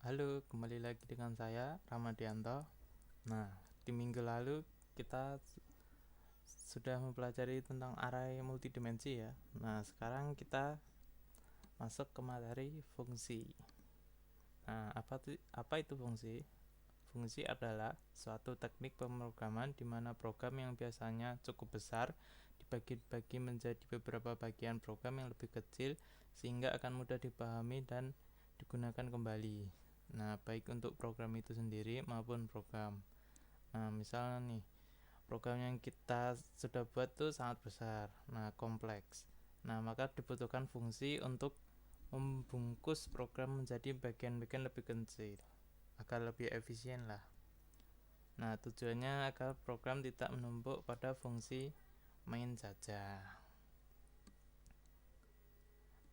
Halo, kembali lagi dengan saya Ramadianto. Nah, di minggu lalu kita sudah mempelajari tentang array multidimensi ya. Nah, sekarang kita masuk ke materi fungsi. Nah, apa itu fungsi? Fungsi adalah suatu teknik pemrograman di mana program yang biasanya cukup besar dibagi-bagi menjadi beberapa bagian program yang lebih kecil sehingga akan mudah dipahami dan digunakan kembali. Nah, baik untuk program itu sendiri maupun program. Nah, misalnya nih, program yang kita sudah buat tuh sangat besar, nah kompleks. Nah, maka dibutuhkan fungsi untuk membungkus program menjadi bagian-bagian lebih kecil agar lebih efisien lah. Nah, tujuannya agar program tidak menumpuk pada fungsi main saja.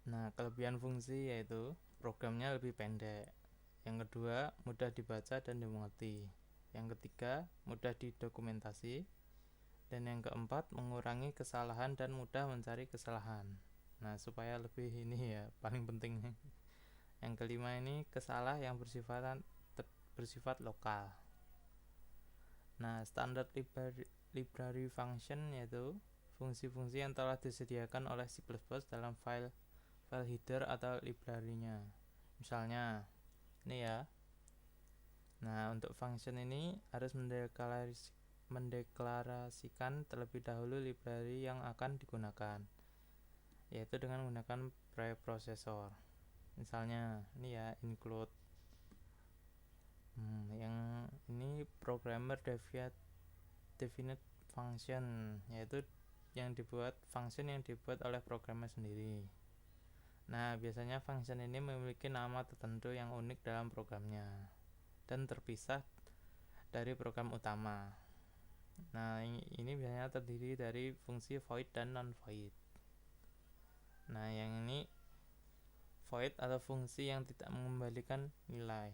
Nah, kelebihan fungsi yaitu programnya lebih pendek. Yang kedua, mudah dibaca dan dimengerti. Yang ketiga, mudah didokumentasi. Dan yang keempat, mengurangi kesalahan dan mudah mencari kesalahan. Nah, supaya lebih ini ya, paling penting. Yang kelima ini yang bersifat lokal. Nah, standar library function yaitu fungsi-fungsi yang telah disediakan oleh C++ dalam file header atau library-nya. Misalnya, ini ya. Nah, untuk function ini harus mendeklarasikan terlebih dahulu library yang akan digunakan, yaitu dengan menggunakan preprocessor. Misalnya, ini ya, include. Yang ini programmer definite function, yaitu function yang dibuat oleh programmer sendiri. Nah, biasanya function ini memiliki nama tertentu yang unik dalam programnya dan terpisah dari program utama. Nah, ini biasanya terdiri dari fungsi void dan non-void. Nah, yang ini void atau fungsi yang tidak mengembalikan nilai.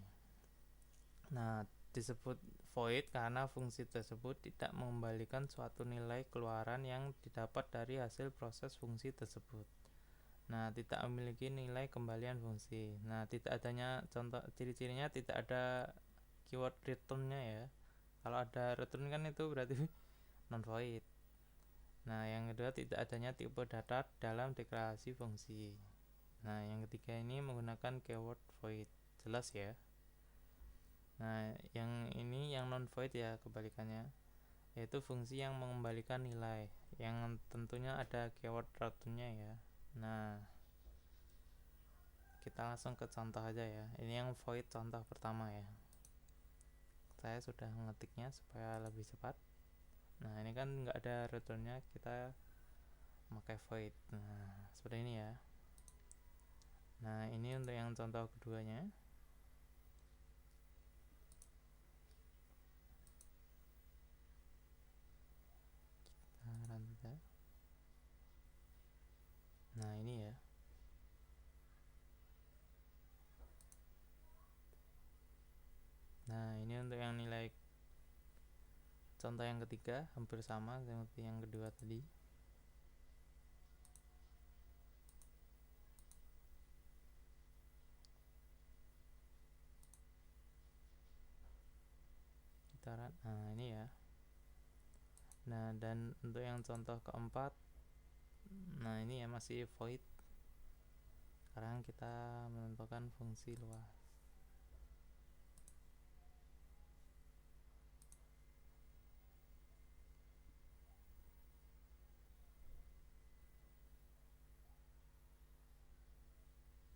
Nah, disebut void karena fungsi tersebut tidak mengembalikan suatu nilai keluaran yang didapat dari hasil proses fungsi tersebut. Nah, tidak memiliki nilai kembalian fungsi. Nah, tidak adanya contoh ciri-cirinya, tidak ada keyword return-nya ya. Kalau ada return kan itu berarti non void. Nah, yang kedua, tidak adanya tipe data dalam deklarasi fungsi. Nah, yang ketiga ini menggunakan keyword void. Jelas ya. Nah, yang ini yang non void ya kebalikannya, yaitu fungsi yang mengembalikan nilai, yang tentunya ada keyword return-nya ya. Nah, kita langsung ke contoh aja ya. Ini yang void contoh pertama ya. Saya sudah mengetiknya supaya lebih cepat. Nah, ini kan nggak ada return-nya, kita pakai void. Nah, seperti ini ya. Nah, ini untuk yang contoh keduanya. Kita run saja. Nah, ini ya. Nah, ini untuk yang nilai contoh yang ketiga, hampir sama seperti yang kedua tadi. Kita run. Nah, ini ya. Nah, dan untuk yang contoh keempat, nah ini ya masih void. Sekarang kita menentukan fungsi luas.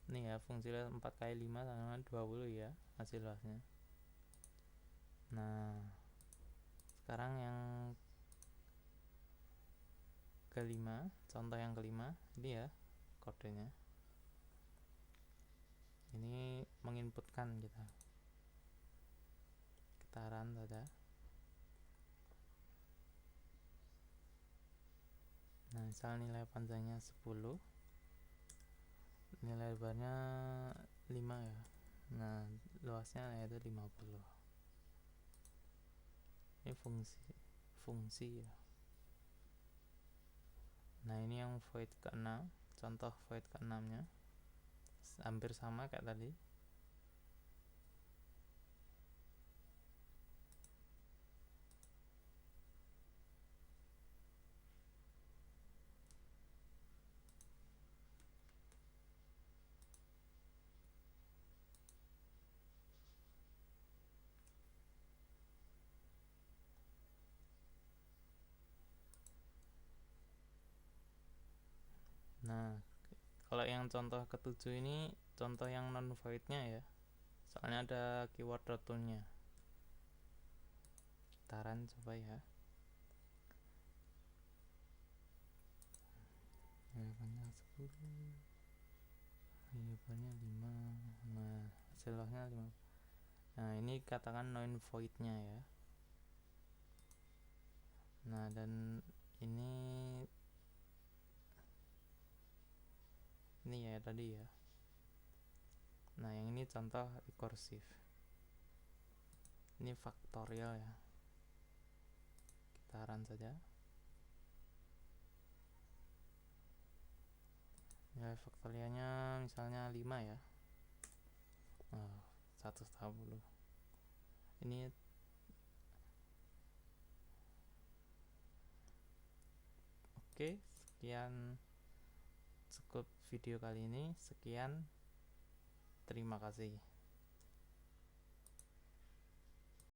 Ini ya, fungsi luas 4 kali 5 sama 20 ya hasil luasnya. Nah, sekarang yang kelima, contoh yang kelima, ini ya kodenya. Ini menginputkan kita run saja. Nah, misal nilai panjangnya 10, nilai lebarnya 5 ya. Nah, luasnya yaitu 50. Ini fungsi ya. Nah, ini yang void ke-6, contoh void ke-6 nya hampir sama kayak tadi. Nah, kalau yang contoh ketujuh ini contoh yang non voidnya ya, soalnya ada keyword return-nya. Kita run coba ya. Variabelnya 10, variabelnya 5. Nah, hasil lognya 5. Nah, ini katakan non void-nya ya. Nah, dan ini ya tadi ya. Nah, yang ini contoh recursive. Ini faktorial ya. Kita run saja. Ya, faktorialnya misalnya 5 ya. Oh, 110. Ini oke, sekian cukup video kali ini. Sekian. Terima kasih.